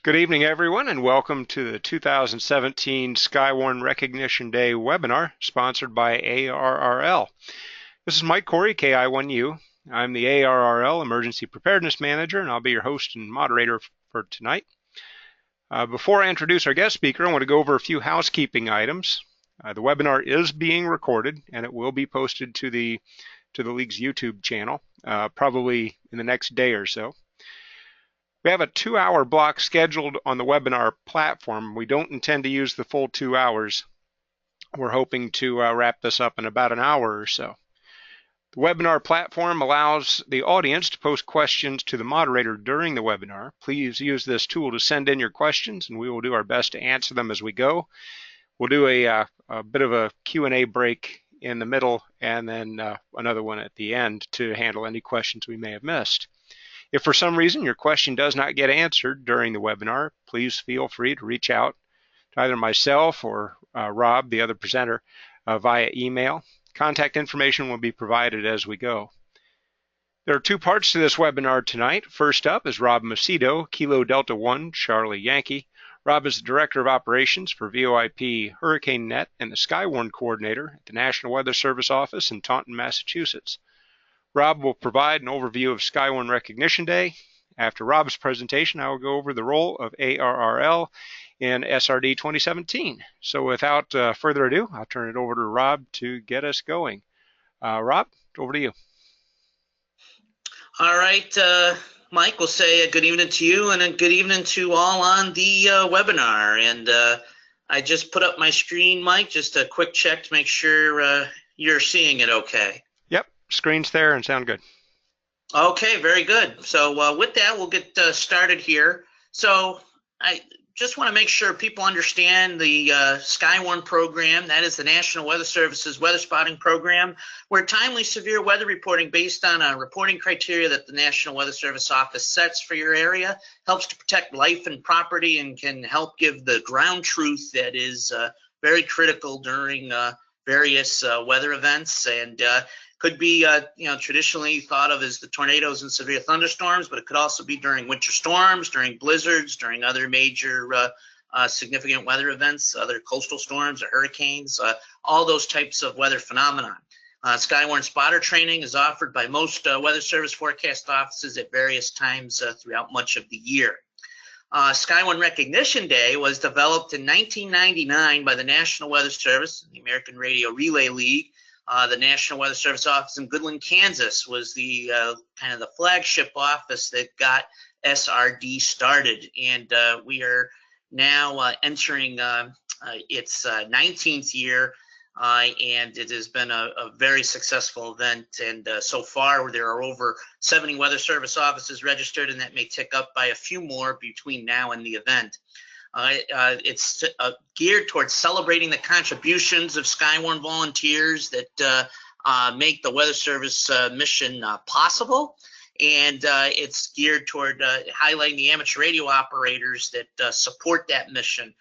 Good evening, everyone, and welcome to the 2017 Skywarn Recognition Day webinar sponsored by ARRL. This is Mike Corey, KI1U. I'm the ARRL Emergency Preparedness Manager, and I'll be your host and moderator for tonight. Before I introduce our guest speaker, I want to go over a few housekeeping items. The webinar is being recorded, and it will be posted to the League's YouTube channel, probably in the next day or so. We have a 2-hour block scheduled on the webinar platform. We don't intend to use the full 2 hours. We're hoping to wrap this up in about an hour or so. The webinar platform allows the audience to post questions to the moderator during the webinar. Please use this tool to send in your questions, and we will do our best to answer them as we go. We'll do a bit of a Q&A break in the middle, and then another one at the end to handle any questions we may have missed. If for some reason your question does not get answered during the webinar, please feel free to reach out to either myself or Rob, the other presenter, via email. Contact information will be provided as we go. There are 2 parts to this webinar tonight. First up is Rob Macedo, Kilo Delta 1, Charlie Yankee. Rob is the Director of Operations for VoIP Hurricane Net and the Skywarn Coordinator at the National Weather Service Office in Taunton, Massachusetts. Rob will provide an overview of Skywarn Recognition Day. After Rob's presentation, I will go over the role of ARRL in SRD 2017. So without further ado, I'll turn it over to Rob to get us going. Rob, over to you. All right, Mike, we'll say a good evening to you and a good evening to all on the webinar. And I just put up my screen, Mike, just a quick check to make sure you're seeing it okay. Screen's there and sound good. Okay, very good. So with that, we'll get started here. So I just want to make sure people understand the Skywarn program. That is the National Weather Service's weather spotting program, where timely severe weather reporting based on a reporting criteria that the National Weather Service Office sets for your area helps to protect life and property and can help give the ground truth that is very critical during various weather events, and could be traditionally thought of as the tornadoes and severe thunderstorms, but it could also be during winter storms, during blizzards, during other major significant weather events, other coastal storms or hurricanes, all those types of weather phenomena. Skywarn spotter training is offered by most Weather Service forecast offices at various times throughout much of the year. Skywarn Recognition Day was developed in 1999 by the National Weather Service, the American Radio Relay League. The National Weather Service office in Goodland, Kansas was the kind of the flagship office that got SRD started, and we are now entering its 19th year, and it has been a very successul event. And so far, there are over 70 Weather Service offices registered, and that may tick up by a few more between now and the event. It's geared towards celebrating the contributions of Skywarn volunteers that make the Weather Service mission possible, and it's geared toward highlighting the amateur radio operators that support that mission.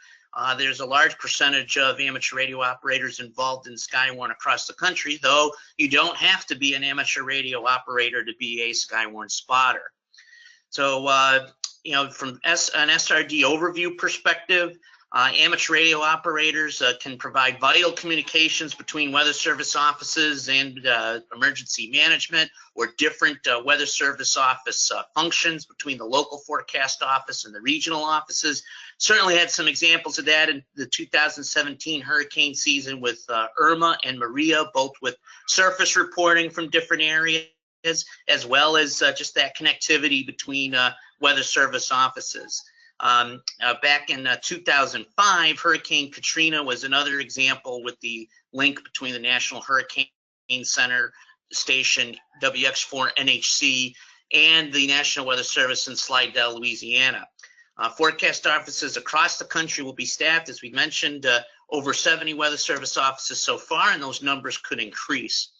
There's a large percentage of amateur radio operators involved in Skywarn across the country, though you don't have to be an amateur radio operator to be a Skywarn spotter. So from an SRD overview perspective, amateur radio operators can provide vital communications between Weather Service offices and emergency management, or different Weather Service office functions between the local forecast office and the regional offices. Certainly had some examples of that in the 2017 hurricane season with Irma and Maria, both with surface reporting from different areas, as well as just that connectivity between Weather Service offices. Back in 2005, Hurricane Katrina was another example with the link between the National Hurricane Center station WX4 NHC and the National Weather Service in Slidell, Louisiana. Forecast offices across the country will be staffed, as we mentioned, over 70 Weather Service offices so far, and those numbers could increase.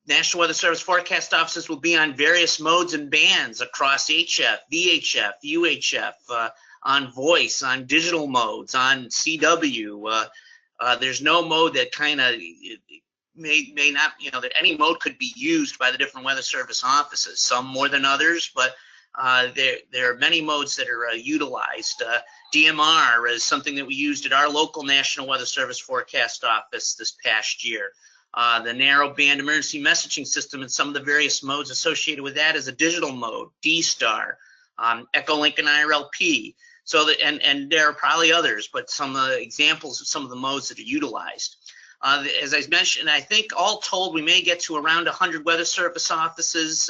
National Weather Service forecast offices will be on various modes and bands across HF, VHF, UHF, on voice, on digital modes, on CW. There's no mode that kind of may not, that any mode could be used by the different Weather Service offices, some more than others, but there are many modes that are utilized. DMR is something that we used at our local National Weather Service forecast office this past year. The narrowband emergency messaging system and some of the various modes associated with that is a digital mode, D-Star, Echolink and IRLP. So that, and there are probably others, but some examples of some of the modes that are utilized. As I mentioned, I think all told, we may get to around 100 weather service offices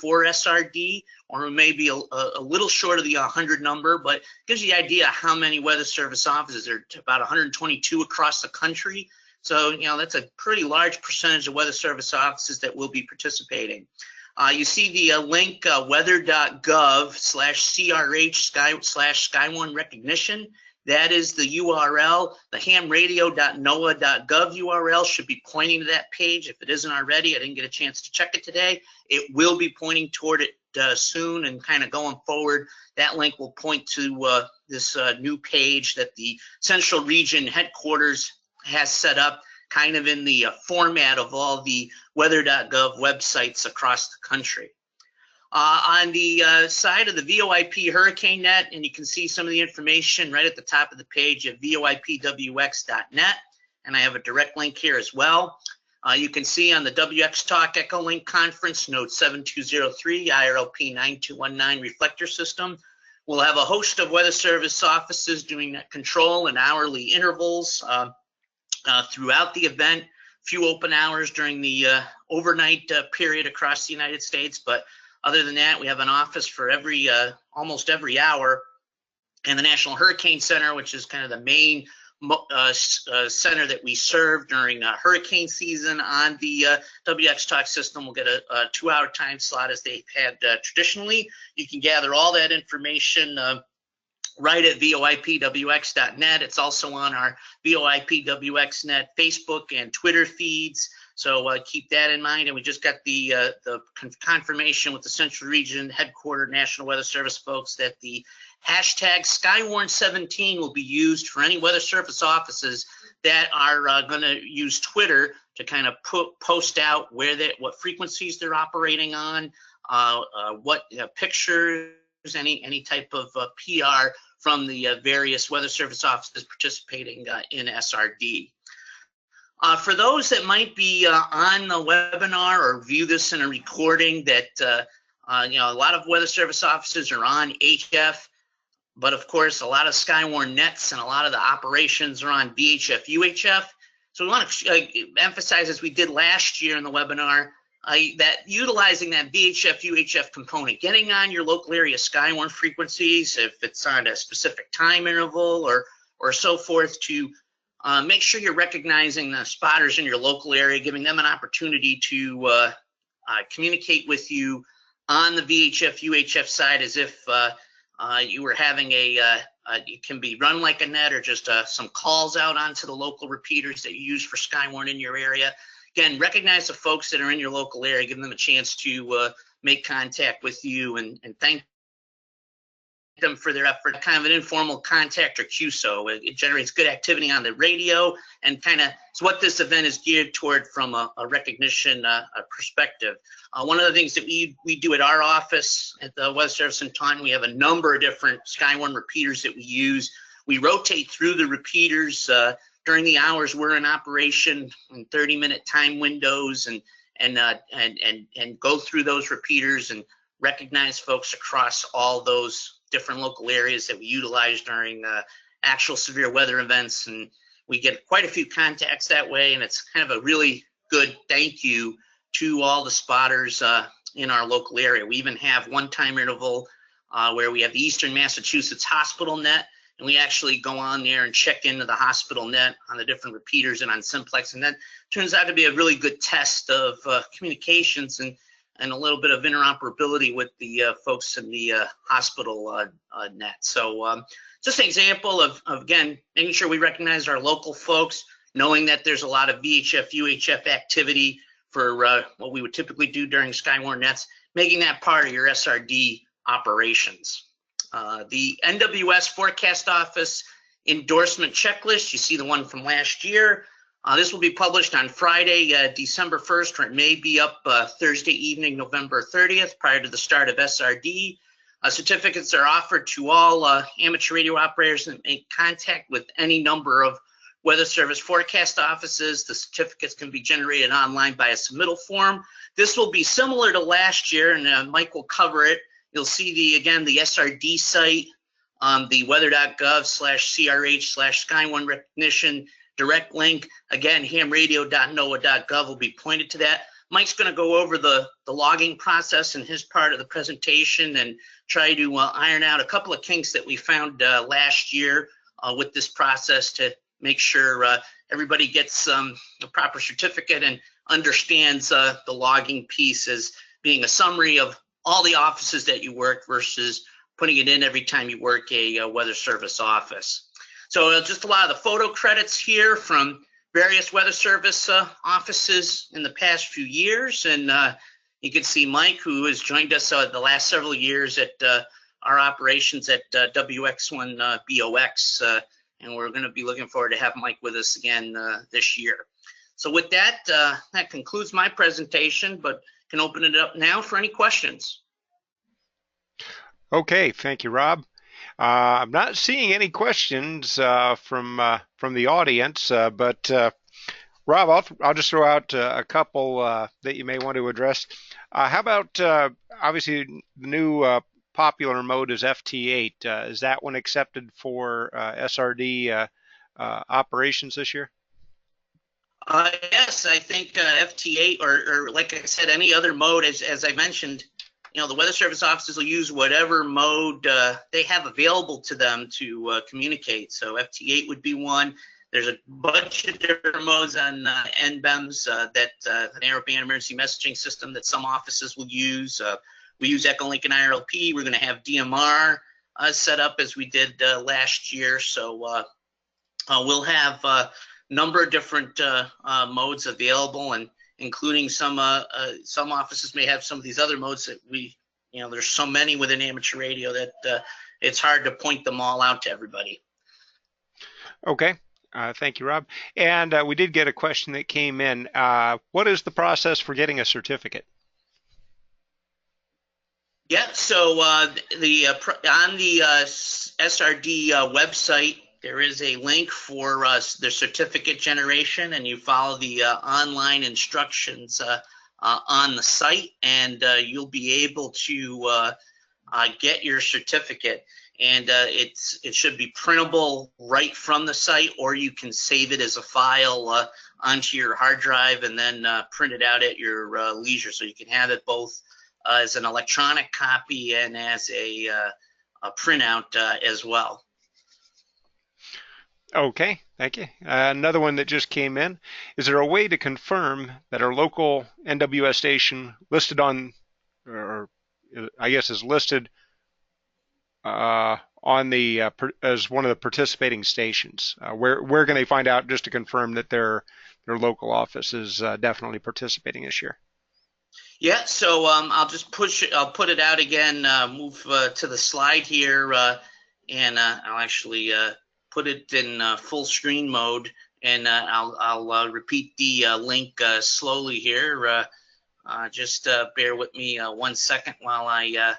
for SRD, or we may be a little short of the 100 number, but it gives you the idea how many weather service offices. There are about 122 across the country. So, you know, that's a pretty large percentage of weather service offices that will be participating. You see the link weather.gov/CRH/Skywarn recognition. That is the URL. The hamradio.noaa.gov URL should be pointing to that page. If it isn't already, I didn't get a chance to check it today. It will be pointing toward it soon, and kind of going forward, that link will point to this new page that the Central Region headquarters has set up, kind of in the format of all the weather.gov websites across the country. On the side of the VoIP Hurricane Net, and you can see some of the information right at the top of the page at voipwx.net, and I have a direct link here as well. You can see on the WX Talk Echolink Conference, Node 7203, IRLP 9219 reflector system. We'll have a host of weather service offices doing net control in hourly intervals throughout the event. Few open hours during the overnight period across the United States, but other than that, we have an office for every almost every hour. And the National Hurricane Center, which is kind of the main center that we serve during hurricane season on the WX Talk system, will get a 2-hour time slot as they've had traditionally. You can gather all that information right at voipwx.net. It's also on our voipwxnet Facebook and Twitter feeds. So keep that in mind. And we just got the confirmation with the Central Region headquartered National Weather Service folks that the hashtag Skywarn17 will be used for any weather service offices that are going to use Twitter to kind of post out what frequencies they're operating on, what pictures, any type of PR from the various weather service offices participating in SRD. For those that might be on the webinar or view this in a recording, that you know, a lot of weather service offices are on HF, but of course a lot of Skywarn nets and a lot of the operations are on VHF, UHF. So we want to emphasize, as we did last year in the webinar, that utilizing that VHF, UHF component, getting on your local area Skywarn frequencies, if it's on a specific time interval or so forth, to make sure you're recognizing the spotters in your local area, giving them an opportunity to communicate with you on the VHF, UHF side, as if you were having it can be run like a net, or just some calls out onto the local repeaters that you use for Skywarn in your area. Again, recognize the folks that are in your local area, give them a chance to make contact with you, and thank them for their effort. Kind of an informal contact or QSO. It generates good activity on the radio, and kind of it's what this event is geared toward from a recognition perspective. One of the things that we do at our office at the Weather Service in Taunton, we have a number of different Skywarn repeaters that we use. We rotate through the repeaters during the hours we're in operation in 30-minute time windows, and go through those repeaters and recognize folks across all those different local areas that we utilize during actual severe weather events. And we get quite a few contacts that way, and it's kind of a really good thank you to all the spotters in our local area. We even have one time interval where we have the Eastern Massachusetts Hospital Net, and we actually go on there and check into the hospital net on the different repeaters and on simplex, and that turns out to be a really good test of communications and a little bit of interoperability with the folks in the hospital net. So just an example of, again, making sure we recognize our local folks, knowing that there's a lot of VHF, UHF activity for what we would typically do during Skywarn nets, making that part of your SRD operations. The NWS Forecast Office endorsement checklist, you see the one from last year. This will be published on Friday, December 1st, or it may be up Thursday evening, November 30th, prior to the start of SRD. Certificates are offered to all amateur radio operators that make contact with any number of Weather Service forecast offices. The certificates can be generated online by a submittal form. This will be similar to last year, and Mike will cover it. You'll see again the SRD site, the weather.gov/CRH/Skywarn recognition direct link. Again, hamradio.noaa.gov will be pointed to that. Mike's going to go over the logging process in his part of the presentation and try to iron out a couple of kinks that we found last year with this process to make sure everybody gets the proper certificate and understands the logging piece as being a summary of all the offices that you work versus putting it in every time you work a Weather Service office. So just a lot of the photo credits here from various Weather Service offices in the past few years. And you can see Mike, who has joined us the last several years at our operations at WX1BOX. And we're going to be looking forward to have Mike with us again this year. So with that, that concludes my presentation, but can open it up now for any questions. Okay, thank you, Rob. I'm not seeing any questions from the audience, but Rob, I'll just throw out a couple that you may want to address. How about obviously the new popular mode is FT8. Is that one accepted for SRD operations this year? Yes, I think FT8 or like I said, any other mode, as I mentioned, you know, the Weather Service offices will use whatever mode they have available to them to communicate. So FT8 would be one. There's a bunch of different modes on NBEMS that an narrowband emergency messaging system that some offices will use. We use Echolink and IRLP. We're going to have DMR set up as we did last year. So we'll have a number of different modes available, and including some offices may have some of these other modes that there's so many within amateur radio that it's hard to point them all out to everybody. Okay. Thank you, Rob. And we did get a question that came in. What is the process for getting a certificate? Yeah, so on the SRD website, there is a link for the certificate generation, and you follow the online instructions on the site, and you'll be able to get your certificate. And it should be printable right from the site, or you can save it as a file onto your hard drive and then print it out at your leisure. So you can have it both as an electronic copy and as a printout as well. Okay, thank you. Another one that just came in. Is there a way to confirm that our local NWS station listed on, or I guess is listed on the as one of the participating stations? Where can they find out just to confirm that their local office is definitely participating this year? Yeah, so I'll just I'll put it out again, move to the slide here, and I'll actually put it in full screen mode, and I'll repeat the link slowly here. Just bear with me 1 second while I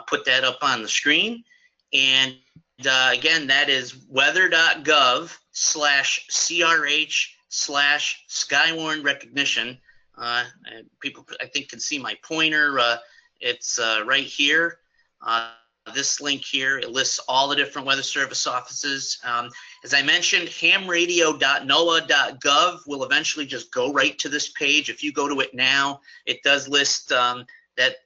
put that up on the screen. And again, that is weather.gov/CRH/Skywarn recognition. People, I think, can see my pointer. It's right here. This link here, it lists all the different Weather Service offices. As I mentioned, hamradio.noaa.gov will eventually just go right to this page. If you go to it now, it does list that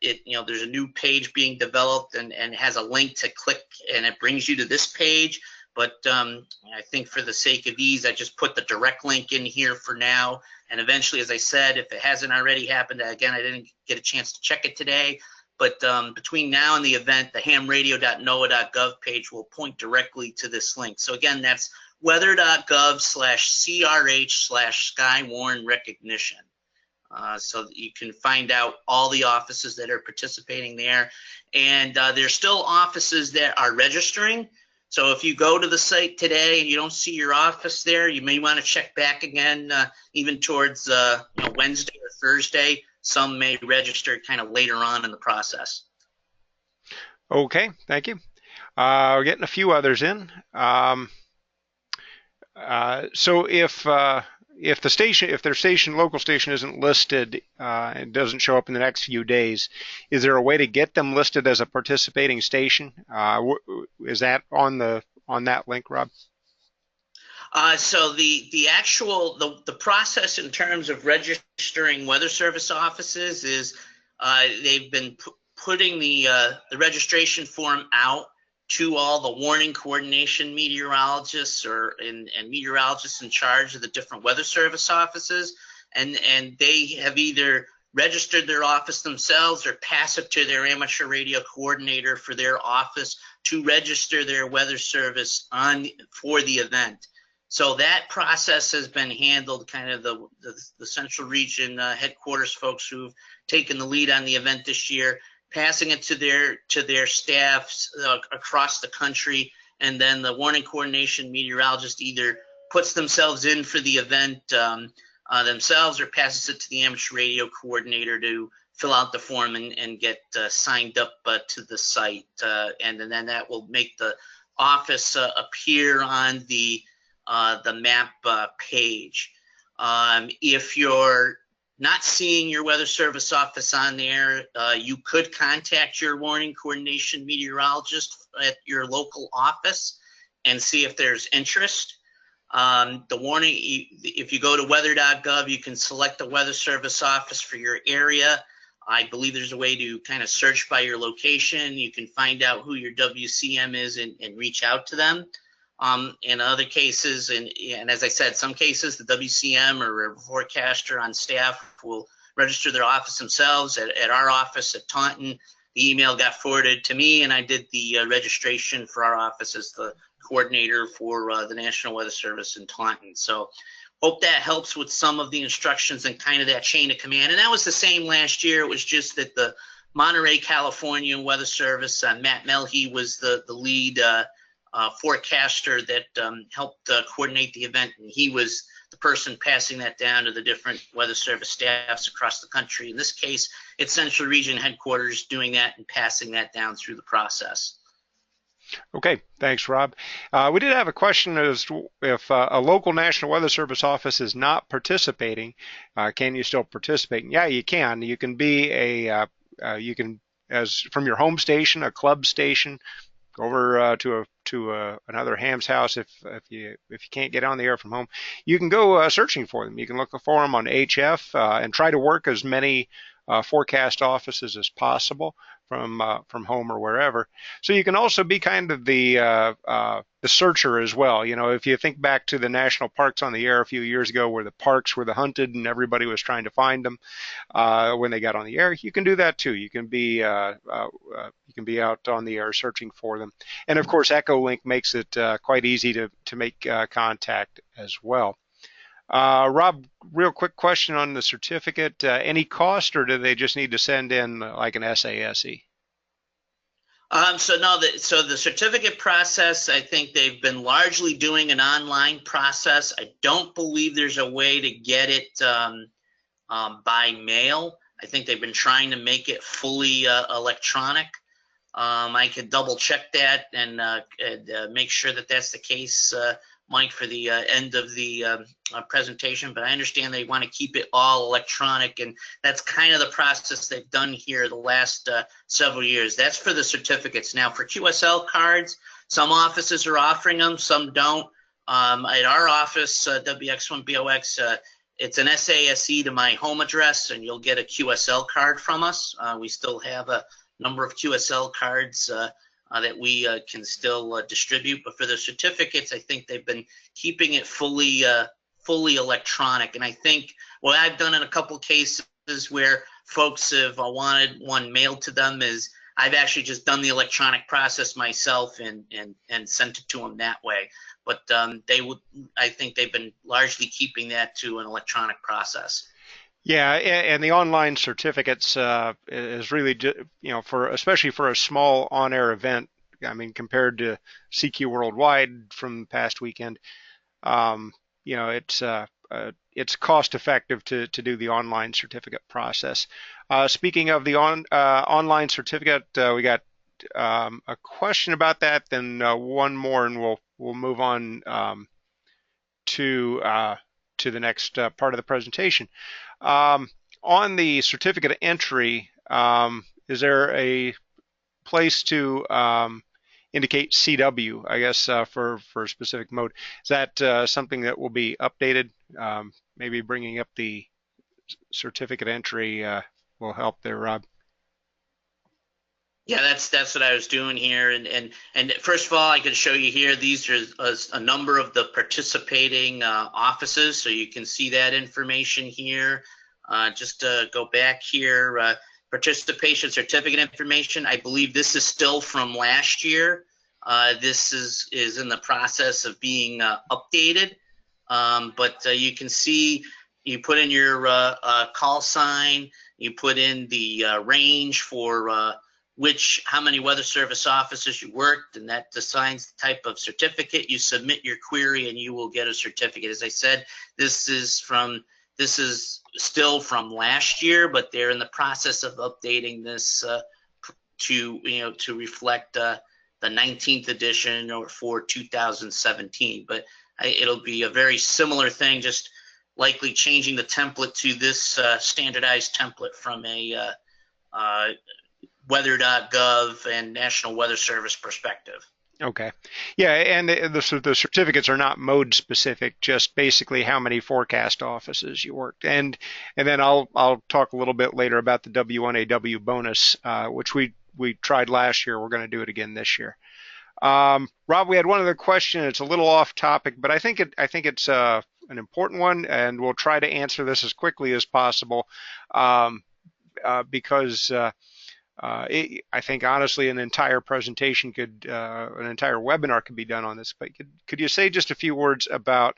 there's a new page being developed and has a link to click, and it brings you to this page. But I think for the sake of ease, I just put the direct link in here for now. And eventually, as I said, if it hasn't already happened, again, I didn't get a chance to check it today. But between now and the event, the hamradio.noaa.gov page will point directly to this link. So again, that's weather.gov/CRH/Skywarn recognition. So that you can find out all the offices that are participating there. And there's still offices that are registering. So if you go to the site today and you don't see your office there, you may want to check back again, even towards Wednesday or Thursday. Some may register kind of later on in the process. Okay, thank you. We're getting a few others in. So if the station, if their station, local station isn't listed and doesn't show up in the next few days, is there a way to get them listed as a participating station? Is that on that link, Rob? So the actual the process in terms of registering weather service offices is they've been putting the registration form out to all the warning coordination meteorologists and meteorologists in charge of the different weather service offices, and they have either registered their office themselves or pass it to their amateur radio coordinator for their office to register their weather service for the event. So that process has been handled, kind of the Central Region headquarters folks who've taken the lead on the event this year, passing it to their staffs across the country, and then the warning coordination meteorologist either puts themselves in for the event themselves or passes it to the amateur radio coordinator to fill out the form and get signed up to the site, and then that will make the office appear on the map page. If you're not seeing your weather service office on there, you could contact your warning coordination meteorologist at your local office and see if there's interest. The warning, if you go to weather.gov, you can select the weather service office for your area. I believe there's a way to kind of search by your location. You can find out who your WCM is and reach out to them. In other cases, and as I said, some cases the WCM or a forecaster on staff will register their office themselves. At our office at Taunton, the email got forwarded to me, and I did the registration for our office as the coordinator for the National Weather Service in Taunton. So hope that helps with some of the instructions and kind of that chain of command. And that was the same last year. It was just that the Monterey, California Weather Service, Matt Melhy was the lead forecaster that helped coordinate the event, and he was the person passing that down to the different weather service staffs across the country. In this case, it's Central Region headquarters doing that and passing that down through the process. Okay, thanks, Rob. We did have a question as to if a local National Weather Service office is not participating, can you still participate? Yeah, you can. You can be as from your home station, a club station, go over to another ham's house if you can't get on the air from home. You can go searching for them. You can look for them on HF and try to work as many forecast offices as possible from home or wherever. So you can also be kind of the searcher as well. You know, if you think back to the national parks on the air a few years ago, where the parks were the hunted and everybody was trying to find them when they got on the air, you can do that too. You can be out on the air searching for them, and of course, EchoLink makes it quite easy to make contact as well. Rob, real quick question on the certificate. Any cost, or do they just need to send in like an SASE? So the certificate process, I think they've been largely doing an online process. I don't believe there's a way to get it by mail. I think they've been trying to make it fully electronic. I could double check that and make sure that that's the case, Mike, for the end of the presentation, but I understand they want to keep it all electronic, and that's kind of the process they've done here the last several years. That's for the certificates. Now, for QSL cards, some offices are offering them, some don't. At our office, WX1BOX, it's an SASE to my home address, and you'll get a QSL card from us. We still have a number of QSL cards that we can still distribute. But for the certificates, I think they've been keeping it fully electronic. And I think what I've done in a couple cases where folks have wanted one mailed to them is I've actually just done the electronic process myself and sent it to them that way. But I think they've been largely keeping that to an electronic process. Yeah, and the online certificates is really, especially for a small on-air event, I mean, compared to CQ Worldwide from the past weekend, you know, it's cost effective to do the online certificate process. Speaking of the online certificate, we got a question about that, then one more, and we'll move on to the next part of the presentation. On the certificate entry, is there a place to indicate CW, I guess, for a specific mode? Is that something that will be updated? Maybe bringing up the certificate entry will help there, Rob. Yeah, that's what I was doing here, and first of all, I can show you here. These are a number of the participating offices, so you can see that information here. Just to go back here, participation certificate information. I believe this is still from last year. This is in the process of being updated, but you can see you put in your call sign, you put in the range for how many weather service offices you worked, and that assigns the type of certificate. You submit your query and you will get a certificate. As I said, this is still from last year, but they're in the process of updating this to reflect the 19th edition or for 2017. But it'll be a very similar thing, just likely changing the template to this standardized template from a weather.gov and National Weather Service perspective. Okay. Yeah, and the certificates are not mode specific, just basically how many forecast offices you worked. And then I'll talk a little bit later about the W1AW bonus, which we tried last year. We're going to do it again this year. Rob, we had one other question. It's a little off topic, but I think it's an important one, and we'll try to answer this as quickly as possible, because I think honestly an entire presentation an entire webinar could be done on this. But could you say just a few words about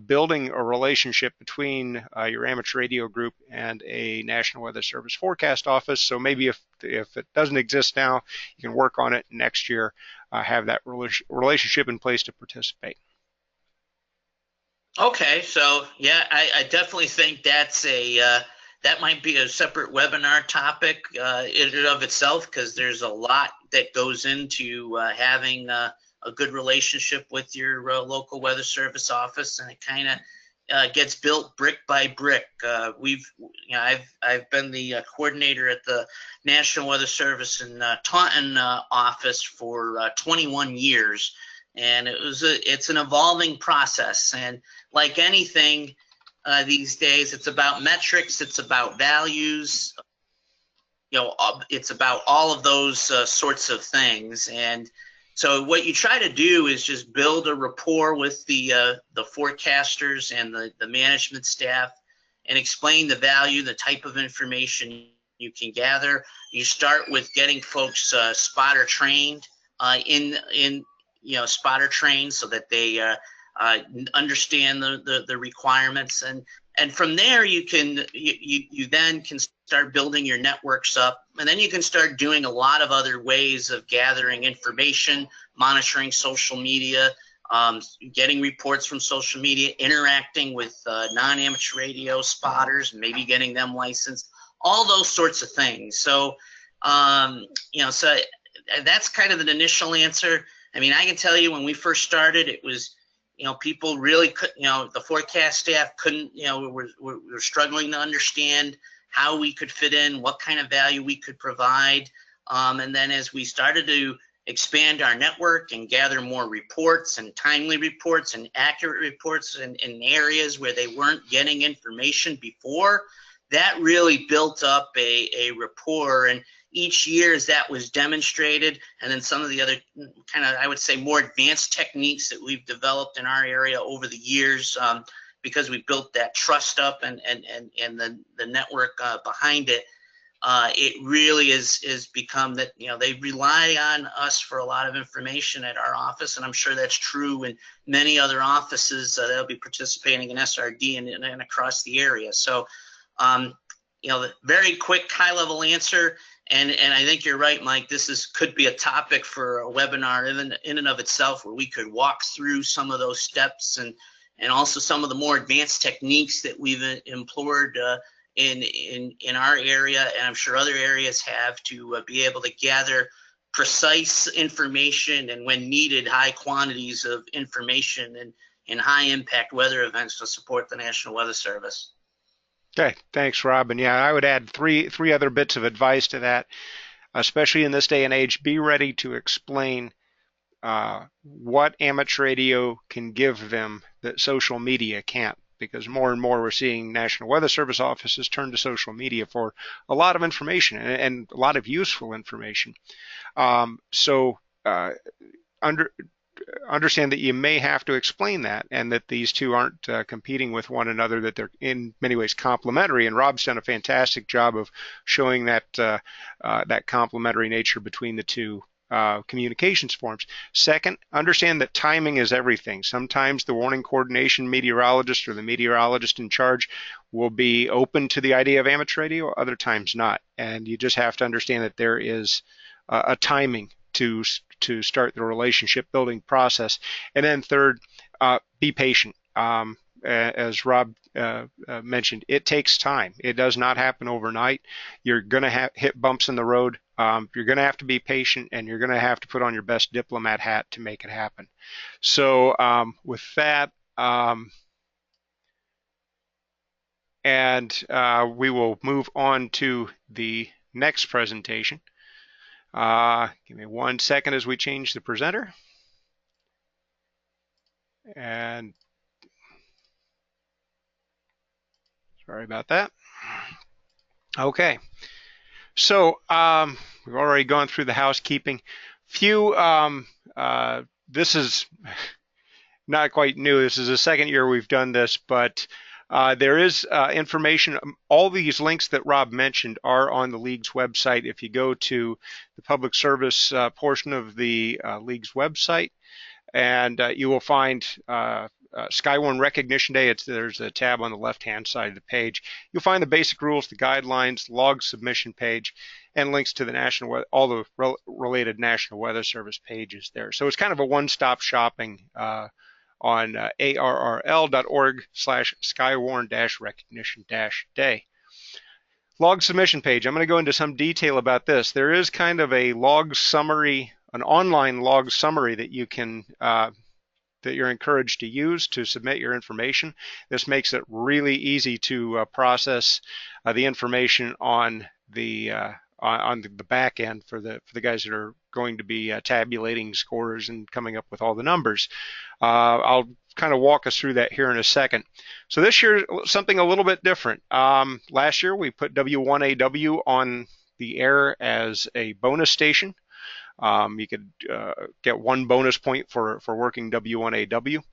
building a relationship between your amateur radio group and a National Weather Service forecast office? So maybe if it doesn't exist now, you can work on it next year, have that relationship in place to participate. Okay, so yeah, I definitely think that might be a separate webinar topic in and of itself, because there's a lot that goes into having a good relationship with your local weather service office, and it kind of gets built brick by brick. I've been the coordinator at the National Weather Service in Taunton office for 21 years, and it's an evolving process, and like anything. These days, it's about metrics, it's about values, it's about all of those sorts of things. And so what you try to do is just build a rapport with the forecasters and the management staff, and explain the value, the type of information you can gather. You start with getting folks spotter trained spotter trained, so that they understand the requirements, and from there you then can start building your networks up, and then you can start doing a lot of other ways of gathering information, monitoring social media, getting reports from social media, interacting with non-amateur radio spotters, maybe getting them licensed, all those sorts of things. So so that's kind of an initial answer. I mean, I can tell you when we first started, it was people really couldn't, the forecast staff couldn't, we're struggling to understand how we could fit in, what kind of value we could provide. And then as we started to expand our network and gather more reports and timely reports and accurate reports in areas where they weren't getting information before, that really built up a rapport. And each year as that was demonstrated, and then some of the other kind of, I would say, more advanced techniques that we've developed in our area over the years, because we built that trust up and the network behind it, it really is become that, they rely on us for a lot of information at our office, and I'm sure that's true in many other offices that'll be participating in SRD and across the area. So, the very quick high-level answer And I think you're right, Mike. Could be a topic for a webinar in and of itself, where we could walk through some of those steps and also some of the more advanced techniques that we've employed in our area, and I'm sure other areas have, to be able to gather precise information, and when needed, high quantities of information and high impact weather events to support the National Weather Service. Okay, thanks, Rob. And yeah, I would add three other bits of advice to that, especially in this day and age. Be ready to explain what amateur radio can give them that social media can't, because more and more we're seeing National Weather Service offices turn to social media for a lot of information and a lot of useful information. So understand that you may have to explain that, and that these two aren't competing with one another, that they're in many ways complementary. And Rob's done a fantastic job of showing that that complementary nature between the two communications forms. Second, understand that timing is everything. Sometimes the warning coordination meteorologist or the meteorologist in charge will be open to the idea of amateur radio, other times not. And you just have to understand that there is a timing to start the relationship building process. And then third, be patient. As Rob mentioned, it takes time. It does not happen overnight. You're going to hit bumps in the road. You're going to have to be patient, and you're going to have to put on your best diplomat hat to make it happen. So with that, we will move on to the next presentation. Give me 1 second as we change the presenter. And sorry about that. Okay. So we've already gone through the housekeeping. This is not quite new. This is the second year we've done this, but there is information. All these links that Rob mentioned are on the League's website. If you go to the public service portion of the League's website, and you will find Skywarn Recognition Day. There's a tab on the left-hand side of the page. You'll find the basic rules, the guidelines, log submission page, and links to the all the related National Weather Service pages there. So it's kind of a one-stop shopping on arrl.org/Skywarn-recognition-day. Log submission page. I'm going to go into some detail about this. There is kind of a log summary, an online log summary that you can that you're encouraged to use to submit your information. This makes it really easy to process the information on the back end for the guys that are going to be tabulating scores and coming up with all the numbers. I'll kind of walk us through that here in a second. So this year, something a little bit different. Last year, we put W1AW on the air as a bonus station. You could get 1 bonus point for working W1AW.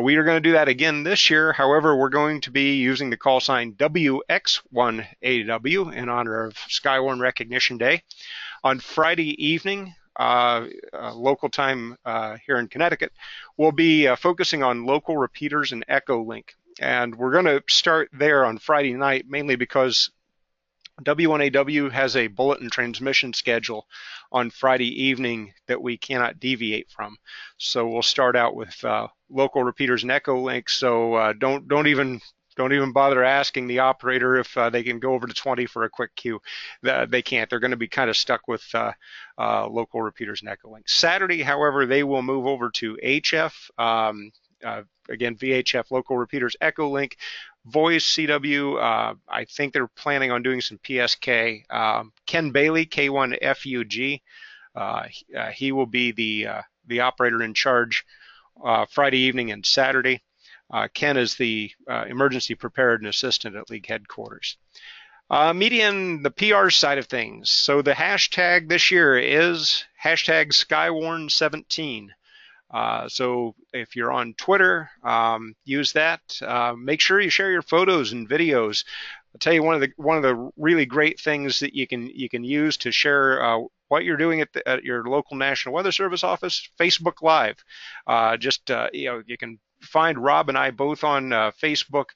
We are going to do that again this year. However, we're going to be using the call sign WX1AW in honor of Skywarn Recognition Day. On Friday evening, local time here in Connecticut, we'll be focusing on local repeaters and Echo Link. And we're going to start there on Friday night, mainly because W1AW has a bulletin transmission schedule on Friday evening that we cannot deviate from. So we'll start out with local repeaters and Echo Links. So don't even bother asking the operator if they can go over to 20 for a quick cue. They can't. They're going to be kind of stuck with local repeaters and Echo Links. Saturday, however, they will move over to HF. Again, VHF, local repeaters, Echo Link, Voice, CW. I think they're planning on doing some PSK. Ken Bailey, K1FUG. He will be the operator in charge Friday evening and Saturday. Ken is the emergency preparedness assistant at League headquarters. Media and the PR side of things. So the hashtag this year is hashtag Skywarn17. So if you're on Twitter, use that. Make sure you share your photos and videos. I'll tell you one of the really great things that you can use to share what you're doing at your local National Weather Service office. Facebook Live. You can find Rob and I both on Facebook.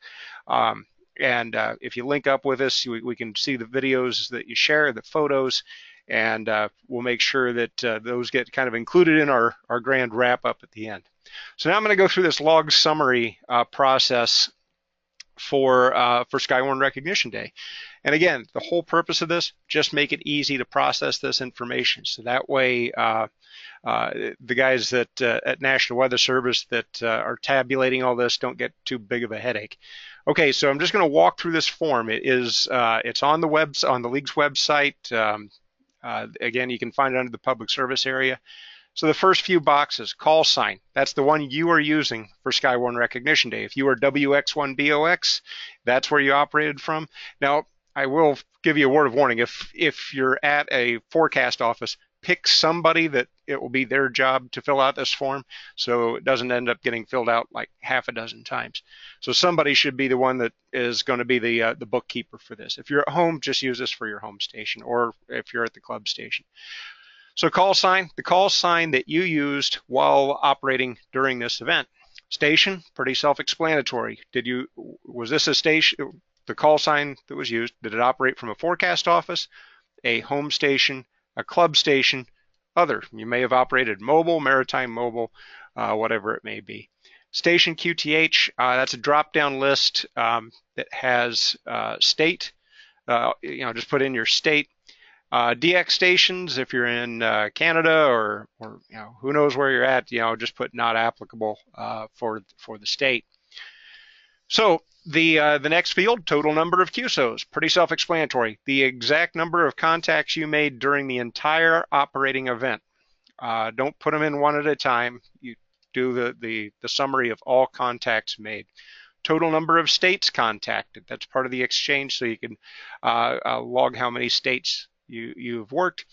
And if you link up with us, we can see the videos that you share, the photos, and we'll make sure that those get kind of included in our grand wrap up at the end. So now I'm going to go through this log summary process for Skywarn Recognition Day. And again, the whole purpose of this, just make it easy to process this information. So that way, the guys that at National Weather Service that are tabulating all this don't get too big of a headache. Okay, so I'm just going to walk through this form. It's on the league's website. Again, you can find it under the public service area. So the first few boxes, call sign, that's the one you are using for Skywarn Recognition Day. If you are WX1BOX, that's where you operated from. Now, I will give you a word of warning. If you're at a forecast office, pick somebody that it will be their job to fill out this form so it doesn't end up getting filled out like half a dozen times. So somebody should be the one that is going to be the bookkeeper for this. If you're at home, just use this for your home station, or if you're at the club station. So call sign, the call sign that you used while operating during this event. Station, pretty self-explanatory. Was this a station, the call sign that was used, did it operate from a forecast office, a home station, a club station, other? You may have operated mobile, maritime mobile, whatever it may be. Station QTH, that's a drop-down list that has state. Just put in your state. DX stations, if you're in Canada or who knows where you're at, just put not applicable for the state. So the next field, total number of QSOs, pretty self-explanatory. The exact number of contacts you made during the entire operating event. Don't put them in one at a time. You do the summary of all contacts made. Total number of states contacted. That's part of the exchange, so you can log how many states you've worked,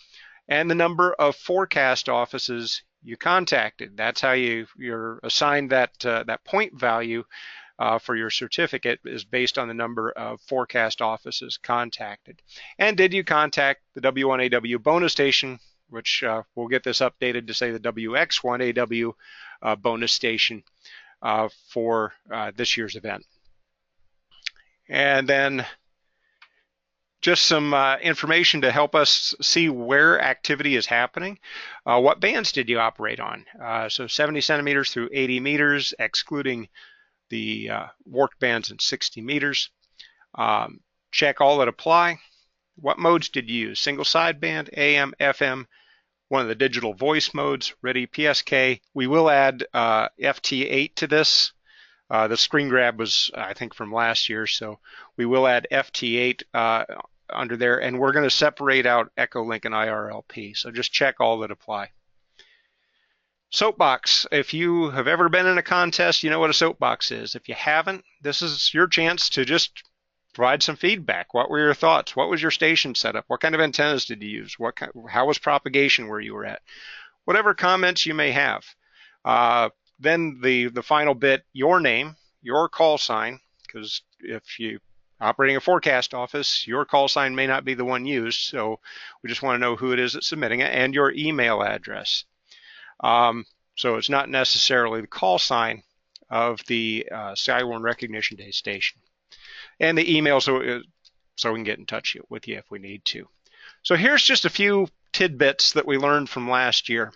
and the number of forecast offices you contacted. That's how you're assigned that point value for your certificate, is based on the number of forecast offices contacted. And did you contact the W1AW bonus station, which we'll get this updated to say the WX1AW bonus station for this year's event. And then just some information to help us see where activity is happening. What bands did you operate on? So 70 centimeters through 80 meters, excluding the work bands in 60 meters. Check all that apply. What modes did you use? Single sideband, AM, FM, one of the digital voice modes, ready, PSK. We will add FT8 to this. The screen grab was, I think, from last year, so we will add FT8 under there, and we're going to separate out Echolink and IRLP, so just check all that apply. Soapbox. If you have ever been in a contest, you know what a soapbox is. If you haven't, this is your chance to just provide some feedback. What were your thoughts? What was your station setup? What kind of antennas did you use? How was propagation where you were at? Whatever comments you may have. Then the final bit, your name, your call sign, because if you operating a forecast office, your call sign may not be the one used, so we just want to know who it is that's submitting it, and your email address. So it's not necessarily the call sign of the Skywarn Recognition Day station. And the email, so we can get in touch with you if we need to. So here's just a few tidbits that we learned from last year.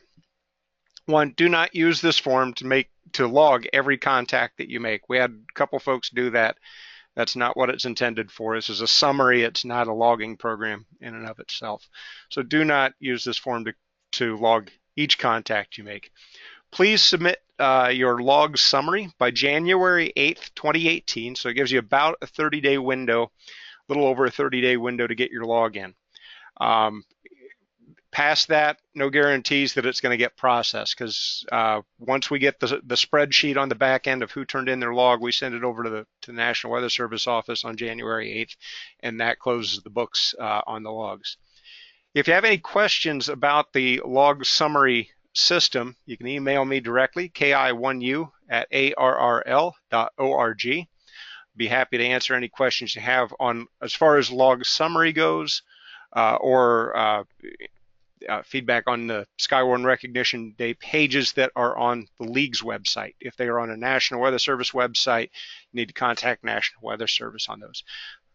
One, do not use this form to log every contact that you make. We had a couple folks do that. That's not what it's intended for. This is a summary. It's not a logging program in and of itself. So do not use this form to log each contact you make. Please submit your log summary by January 8th, 2018. So it gives you about a 30-day window, a little over a 30-day window to get your log in. Past that, no guarantees that it's going to get processed, because once we get the spreadsheet on the back end of who turned in their log, we send it over to the National Weather Service office on January 8th, and that closes the books on the logs. If you have any questions about the log summary system, you can email me directly, ki1u@arrl.org. Be happy to answer any questions you have on as far as log summary goes, or feedback on the Skywarn Recognition Day pages that are on the League's website. If they are on a National Weather Service website, you need to contact National Weather Service on those.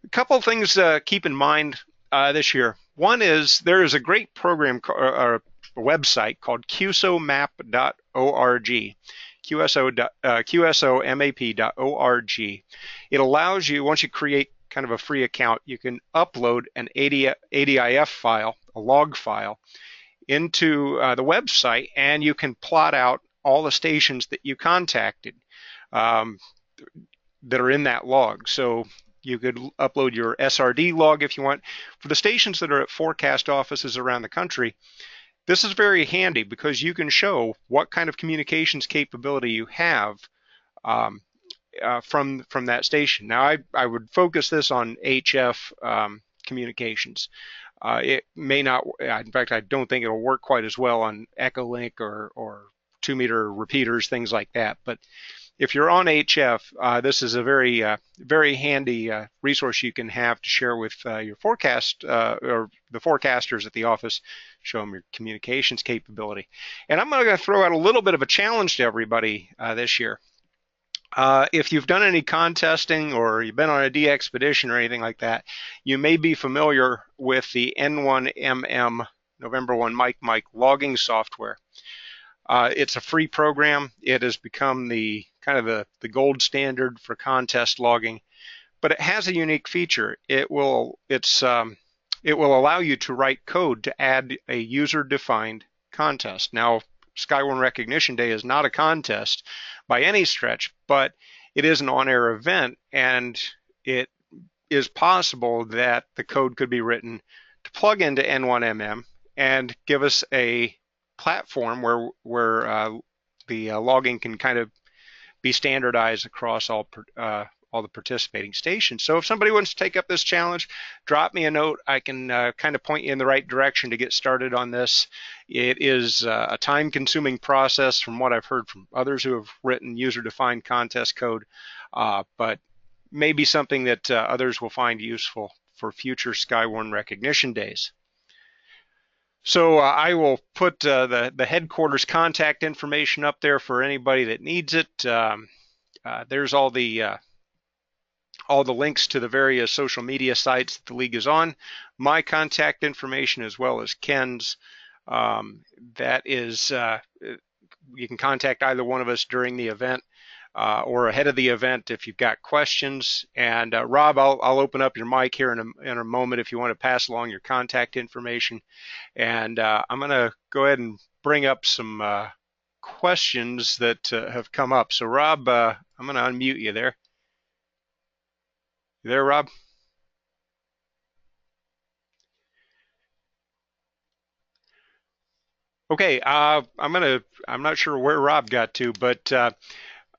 A couple of things to keep in mind this year. One is there is a great program or a website called qsomap.org. qsomap.org. It allows you, once you create kind of a free account, you can upload an ADIF file, a log file, into the website, and you can plot out all the stations that you contacted that are in that log. So you could upload your SRD log if you want. For the stations that are at forecast offices around the country, this is very handy because you can show what kind of communications capability you have from that station. Now, I would focus this on HF communications. It may not, in fact, I don't think it'll work quite as well on Echolink or 2-meter repeaters, things like that. But if you're on HF, this is a very handy resource you can have to share with your forecast or the forecasters at the office, show them your communications capability. And I'm going to throw out a little bit of a challenge to everybody this year. If you've done any contesting or you've been on a DXpedition or anything like that, you may be familiar with the N1MM November 1 Mike logging software. It's a free program. It has become the kind of the gold standard for contest logging, but it has a unique feature. It will allow you to write code to add a user-defined contest. Now, Skywarn Recognition Day is not a contest by any stretch, but it is an on-air event, and it is possible that the code could be written to plug into N1MM and give us a platform where the logging can kind of be standardized across all the participating stations. So if somebody wants to take up this challenge, drop me a note. I can kind of point you in the right direction to get started on this. It is a time-consuming process from what I've heard from others who have written user-defined contest code, but maybe something that others will find useful for future Skywarn Recognition Days. So I will put the headquarters contact information up there for anybody that needs it. There's all the links to the various social media sites that the League is on, my contact information as well as Ken's. That is, you can contact either one of us during the event or ahead of the event if you've got questions. And Rob, I'll open up your mic here in a moment if you want to pass along your contact information. And I'm going to go ahead and bring up some questions that have come up. So Rob, I'm going to unmute you there. You there, Rob? Okay, I'm not sure where Rob got to, but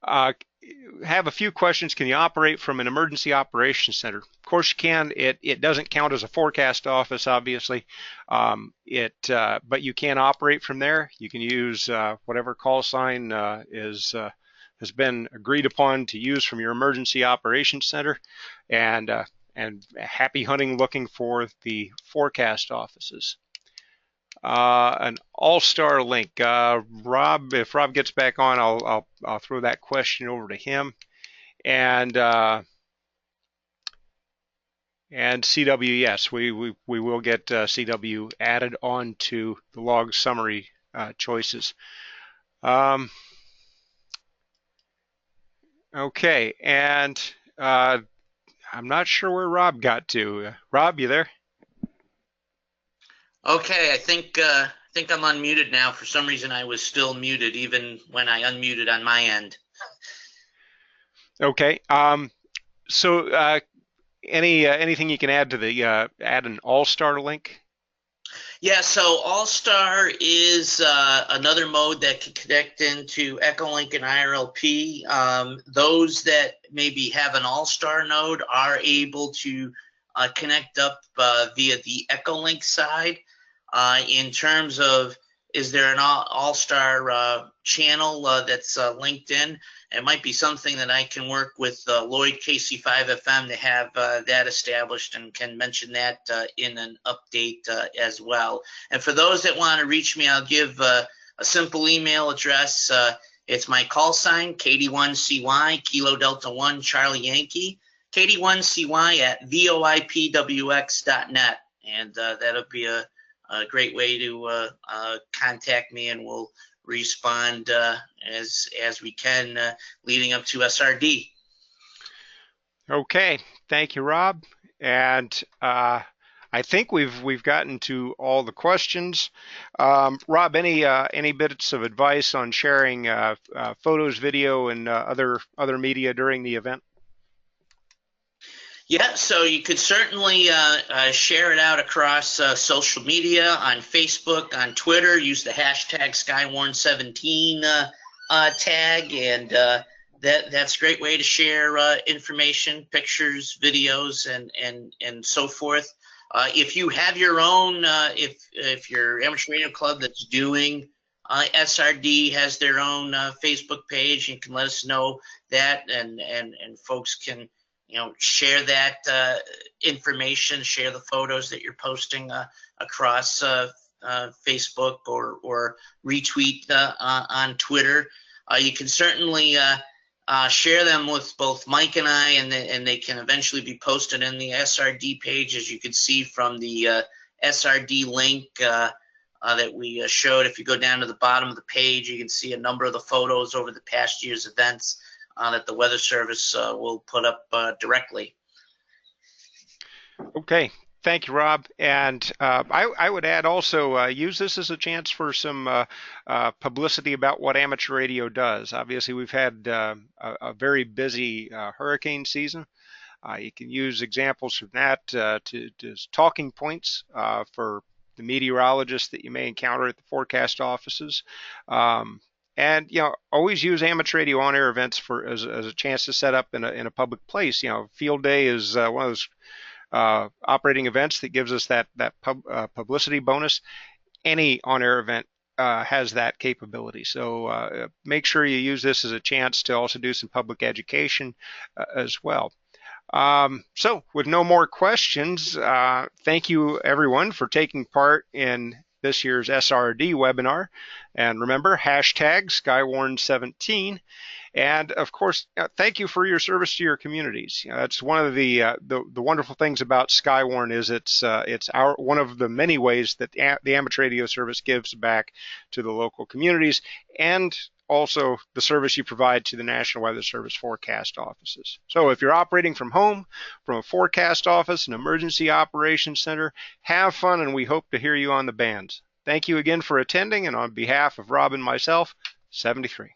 have a few questions. Can you operate from an emergency operations center? Of course you can. It doesn't count as a forecast office, obviously. But you can operate from there. You can use whatever call sign has been agreed upon to use from your emergency operations center, and happy hunting looking for the forecast offices. An all-star link. Rob, if Rob gets back on, I'll throw that question over to him. And CW, yes, we will get CW added on to the log summary choices. Okay, and I'm not sure where Rob got to. Rob, you there? Okay, I think I'm unmuted now. For some reason, I was still muted even when I unmuted on my end. Okay. So anything you can add to the add an all-star link? Yeah, so All-Star is another mode that can connect into Echolink and IRLP. Those that maybe have an All-Star node are able to connect up via the Echolink side. In terms of is there an all-star channel that's linked in? It might be something that I can work with Lloyd KC5FM to have that established, and can mention that in an update as well. And for those that want to reach me, I'll give a simple email address. It's my call sign, KD1CY, Kilo Delta 1, Charlie Yankee, KD1CY at voipwx.net. And that'll be a great way to contact me, and we'll respond as we can leading up to SRD. Okay, thank you, Rob. And I think we've gotten to all the questions. Rob, any bits of advice on sharing photos, video, and other media during the event? Yeah, so you could certainly share it out across social media, on Facebook, on Twitter. Use the hashtag Skywarn17 tag, and that's a great way to share information, pictures, videos, and so forth. If you have your own, if your amateur radio club that's doing SRD has their own Facebook page, you can let us know that, and folks can share that information, share the photos that you're posting across Facebook, or retweet on Twitter. You can certainly share them with both Mike and I, and they can eventually be posted in the SRD page, as you can see from the SRD link that we showed. If you go down to the bottom of the page, you can see a number of the photos over the past year's events that the Weather Service will put up directly. Okay, thank you, Rob. And I would add also, use this as a chance for some publicity about what amateur radio does. Obviously, we've had a very busy hurricane season. You can use examples from that to as talking points for the meteorologists that you may encounter at the forecast offices. And always use amateur radio on-air events as a chance to set up in a public place. Field day is one of those operating events that gives us that publicity bonus. Any on-air event has that capability. So make sure you use this as a chance to also do some public education as well. So with no more questions, thank you everyone for taking part in this year's SRD webinar. And remember, hashtag Skywarn17. And of course, thank you for your service to your communities. That's one of the wonderful things about Skywarn, is it's one of the many ways that the amateur radio service gives back to the local communities, and also the service you provide to the National Weather Service forecast offices. So if you're operating from home, from a forecast office, an emergency operations center, have fun, and we hope to hear you on the bands. Thank you again for attending, and on behalf of Rob and myself, 73.